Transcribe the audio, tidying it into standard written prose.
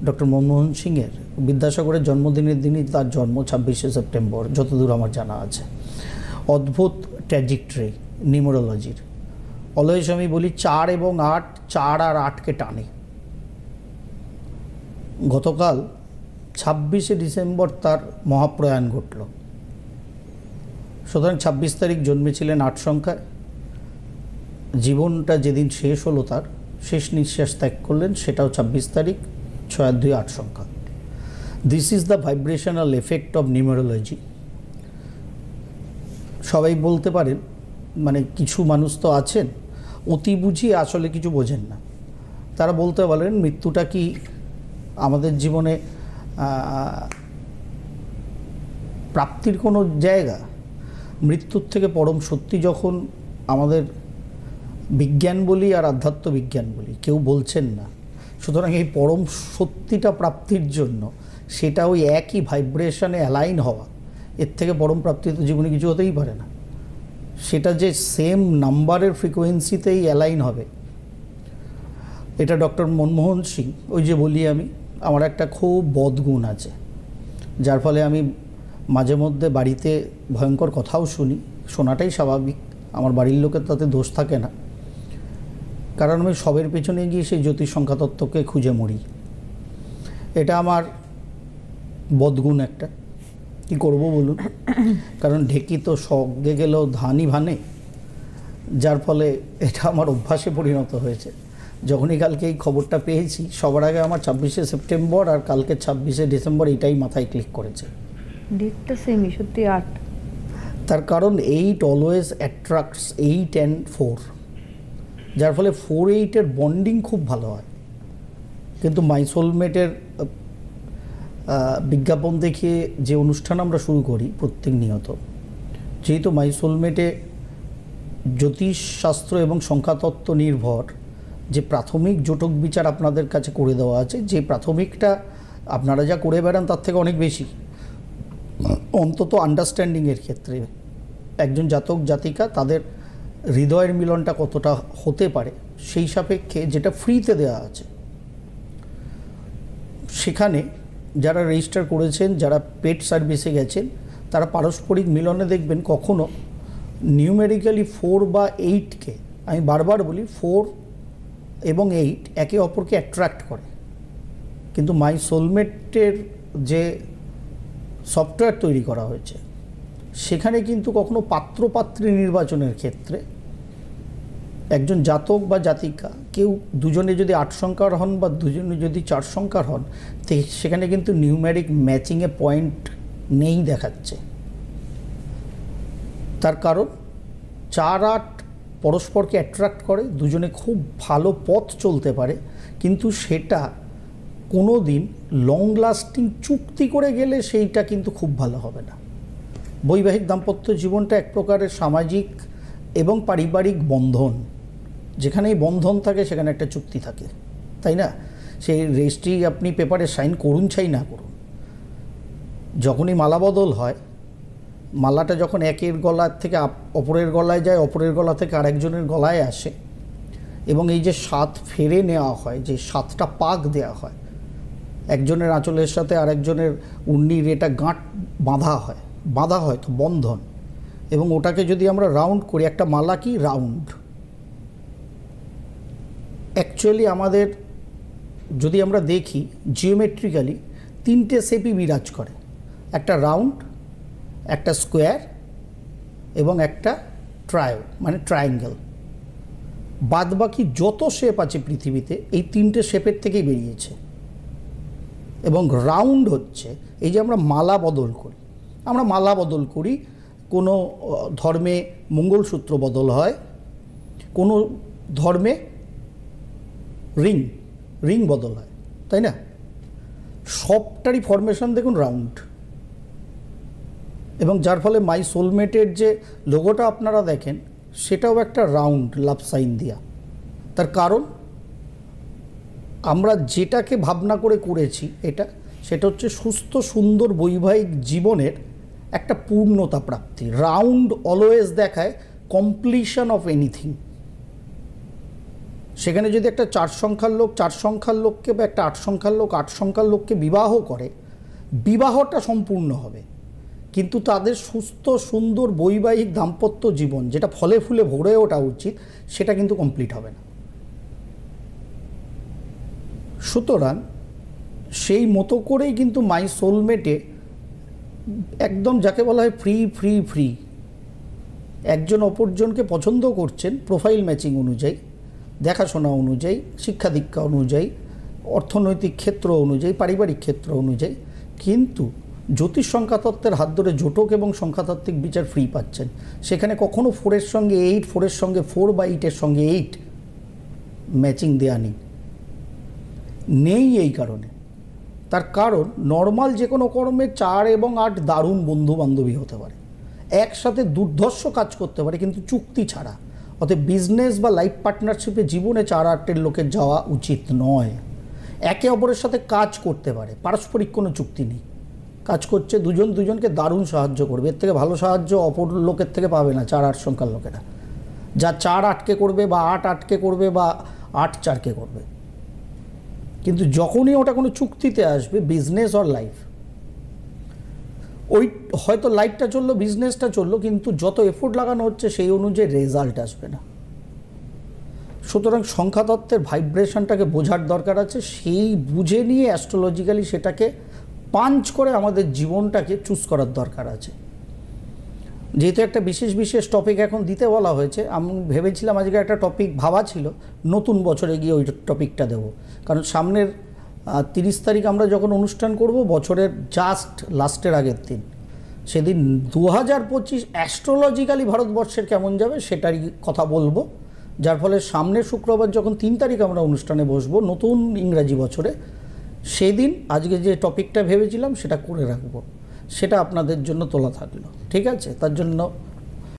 Doctor Manmohan সিংয়ের বিদ্যাসাগরের জন্মদিনের দিনই তার জন্ম 26শে সেপ্টেম্বর, যতদূর আমার জানা আছে। অদ্ভুত ট্র্যাজেক্টরি নিউমেরোলজির। অলওয়েজ আমি বলি 4 এবং 8, 4 আর 8কে টানে। গতকাল 26শে ডিসেম্বর তার মহাপ্রয়াণ ঘটল। সুতরাং 26 তারিখ জন্মেছিলেন 8 সংখ্যায়। জীবনটা যেদিন শেষ হলো, তার শেষ নিঃশ্বাস ত্যাগ করলেন, সেটাও 26 তারিখ, 6 আর 2 8 সংখ্যা। This is the vibrational effect of numerology. সবাই বলতে পারেন, মানে কিছু মানুষ তো আছেন অতি বুঝিয়ে আসলে কিছু বোঝেন না। তারা বলতে পারেন মৃত্যুটা কি আমাদের জীবনে প্রাপ্তির কোনো জায়গা? মৃত্যুর থেকে পরম সত্যি যখন আমাদের বিজ্ঞান বলি আর আধ্যাত্ম বিজ্ঞান বলি, কেউ বলছেন না। সুতরাং এই পরম সত্যিটা প্রাপ্তির জন্য সেটা ওই একই ভাইব্রেশনে অ্যালাইন হওয়া, এর থেকে পরম প্রাপ্তি তো জীবনে কিছু হতেই পারে না। সেটা যে সেম নাম্বারের ফ্রিকোয়েন্সিতেই অ্যালাইন হবে, এটা ডক্টর মনমোহন সিং, ওই যে বলি আমি, আমার একটা খুব বদগুণ আছে, যার ফলে আমি মাঝে মধ্যে বাড়িতে ভয়ঙ্কর কথাও শুনি। শোনাটাই স্বাভাবিক, আমার বাড়ির লোকের তাতে দোষ থাকে না, কারণ আমি সবের পেছনে গিয়ে সেই জ্যোতিষ সংখ্যাতত্ত্বকে খুঁজে মরি। এটা আমার বদগুণ একটা, কী করবো বলুন। কারণ ঢেকি তো সগে গেলেও ধানই ভানে, যার ফলে এটা আমার অভ্যাসে পরিণত হয়েছে। যখনই কালকে এই খবরটা পেয়েছি, সবার আগে আমার 26শে সেপ্টেম্বর আর কালকে 26শে ডিসেম্বর এটাই মাথায় ক্লিক করেছে। ডেটটা সেমই, সত্যি 8। তার কারণ 8 অলওয়েজ অ্যাট্রাক্টস 8 and 4, যার ফলে 4-8-এর বন্ডিং খুব ভালো হয়। কিন্তু মাই সোলমেটের বিজ্ঞাপন দেখিয়ে যে অনুষ্ঠান আমরা শুরু করি প্রত্যেক নিয়ত, যেহেতু মাই সোলমেটে জ্যোতিষশাস্ত্র এবং সংখ্যাতত্ত্ব নির্ভর যে প্রাথমিক জোটক বিচার আপনাদের কাছে করে দেওয়া আছে, যে প্রাথমিকটা আপনারা যা করে বেড়ান তার থেকে অনেক বেশি, অন্তত আন্ডারস্ট্যান্ডিংয়ের ক্ষেত্রে একজন জাতক জাতিকা তাদের হৃদয়ের মিলনটা কতটা হতে পারে সেই সাপেক্ষে যেটা ফ্রিতে দেওয়া আছে, সেখানে যারা রেজিস্টার করেছেন, যারা পেড সার্ভিসে গেছেন, তারা পারস্পরিক মিলনে দেখবেন কখনো নিউমেরিক্যালি 4 বা 8কে, আমি বারবার বলি 4 এবং 8 একে অপরকে অ্যাট্রাক্ট করে। কিন্তু মাই সোলমেটের যে সফটওয়্যার তৈরি করা হয়েছে, সেখানে কিন্তু কখনো পাত্রপাত্রী নির্বাচনের ক্ষেত্রে একজন জাতক বা জাতিকা, কেউ দুজনে যদি 8 সংখ্যার হন বা দুজনে যদি 4 সংখ্যার হন, সেখানে কিন্তু নিউমেরিক ম্যাচিংয়ে পয়েন্ট নেই দেখাচ্ছে। তার কারণ 4-8 পরস্পরকে অ্যাট্রাক্ট করে, দুজনে খুব ভালো পথ চলতে পারে, কিন্তু সেটা কোনো দিন লং লাস্টিং চুক্তি করে গেলে সেইটা কিন্তু খুব ভালো হবে না। বৈবাহিক দাম্পত্য জীবনটা এক প্রকারের সামাজিক এবং পারিবারিক বন্ধন, যেখানে এই বন্ধন থাকে সেখানে একটা চুক্তি থাকে, তাই না? সেই রেজিস্ট্রি আপনি পেপারে সাইন করুন চাই না করুন, যখনই মালা বদল হয়, মালাটা যখন একের গলার থেকে অপরের গলায় যায়, অপরের গলা থেকে আরেকজনের গলায় আসে, এবং এই যে 7 ফেরে নেওয়া হয়, যে 7টা পাক দেওয়া হয়, একজনের আঁচলের সাথে আরেকজনের উন্নির এটা গাঁট বাঁধা হয় তো বন্ধন, এবং ওটাকে যদি আমরা রাউন্ড করি, একটা মালা কি রাউন্ড, অ্যাকচুয়ালি আমাদের যদি আমরা দেখি জিওমেট্রিক্যালি 3টে শেপই বিরাজ করে, একটা রাউন্ড, একটা স্কোয়ার এবং একটা মানে ট্রায়াঙ্গেল। বাদ বাকি যত শেপ আছে পৃথিবীতে এই 3টে শেপের থেকেই বেরিয়েছে। এবং রাউন্ড হচ্ছে এই যে আমরা মালা বদল করি, কোনো ধর্মে মঙ্গলসূত্র বদল হয়, কোনো ধর্মে রিং বদল হয়, তাই না? সবটারই ফরমেশন দেখুন রাউন্ড। এবং যার ফলে মাই সোলমেটের যে লোগোটা আপনারা দেখেন, সেটাও একটা রাউন্ড লাভ সাইন দিয়া। তার কারণ আমরা যেটাকে ভাবনা করে করেছি সেটা হচ্ছে সুস্থ সুন্দর বৈবাহিক জীবনের একটা পূর্ণতা প্রাপ্তি। রাউন্ড অলওয়েজ দেখায় কমপ্লিশন অফ এনিথিং। সেখানে যদি একটা 4 সংখ্যার লোক 4 সংখ্যার লোককে বা একটা 8 সংখ্যার লোক 8 সংখ্যার লোককে বিবাহ করে, বিবাহটা সম্পূর্ণ হবে, কিন্তু তাদের সুস্থ সুন্দর বৈবাহিক দাম্পত্য জীবন যেটা ফলে ফুলে ভরে ওঠা উচিত সেটা কিন্তু কমপ্লিট হবে না। সুতরাং সেই মতো করেই কিন্তু মাই সোলমেটে একদম যাকে বলা হয় ফ্রি ফ্রি ফ্রি, একজন অপরজনকে পছন্দ করছেন প্রোফাইল ম্যাচিং অনুযায়ী, দেখাশোনা অনুযায়ী, শিক্ষা দীক্ষা অনুযায়ী, অর্থনৈতিক ক্ষেত্র অনুযায়ী, পারিবারিক ক্ষেত্র অনুযায়ী, কিন্তু জ্যোতিষ সংখ্যাতত্ত্বের হাত ধরে জোটক এবং সংখ্যাতাত্ত্বিক বিচার ফ্রি পাচ্ছেন। সেখানে কখনো 4-এর সঙ্গে 8, 4-এর সঙ্গে 4 বা 8-এর সঙ্গে 8 ম্যাচিং দেওয়া নেই এই কারণে। তার কারণ নর্মাল যে কোনো কর্মে 4 এবং 8 দারুণ বন্ধু বান্ধবী হতে পারে, একসাথে দুর্ধর্ষ কাজ করতে পারে, কিন্তু চুক্তি ছাড়া। অতএব বিজনেস বা লাইফ পার্টনারশিপে জীবনে 4-8-এর লোকের যাওয়া উচিত নয়। একে অপরের সাথে কাজ করতে পারে, পারস্পরিক কোনো চুক্তি নেই, কাজ করছে দুজন দুজনকে দারুণ সাহায্য করবে, এর থেকে ভালো সাহায্য অপর লোকের থেকে পাবে না 4-8 সংখ্যার লোকেরা। যা 4-8কে করবে বা 8-8কে করবে বা 8-4কে করবে, কিন্তু যখনই ওটা কোনো চুক্তিতে আসবে, বিজনেস অর লাইফ, ওই হয়তো লাইফটা চললো, বিজনেসটা চললো, কিন্তু যত এফোর্ট লাগানো হচ্ছে সেই অনুযায়ী রেজাল্ট আসবে না। সুতরাং সংখ্যাতত্ত্বের ভাইব্রেশনটাকে বোঝার দরকার আছে, সেই বুঝে নিয়ে অ্যাস্ট্রোলজিক্যালি সেটাকে পাঞ্চ করে আমাদের জীবনটাকে চুজ করার দরকার আছে। যেহেতু একটা বিশেষ টপিক এখন দিতে বলা হয়েছে, আমি ভেবেছিলাম আজকে একটা টপিক ভাবা ছিল নতুন বছরে গিয়ে ওই টপিকটা দেব, কারণ সামনের 30 তারিখ আমরা যখন অনুষ্ঠান করব বছরের জাস্ট লাস্টের আগের দিন, সেদিন 2025 অ্যাস্ট্রোলজিক্যালি ভারতবর্ষের কেমন যাবে সেটারই কথা বলবো, যার ফলে সামনের শুক্রবার যখন 3 তারিখ আমরা অনুষ্ঠানে বসবো নতুন ইংরাজি বছরে, সেদিন আজকে যে টপিকটা ভেবেছিলাম সেটা করে রাখবো, সেটা আপনাদের জন্য তোলা থাকলো। ঠিক আছে, তার জন্য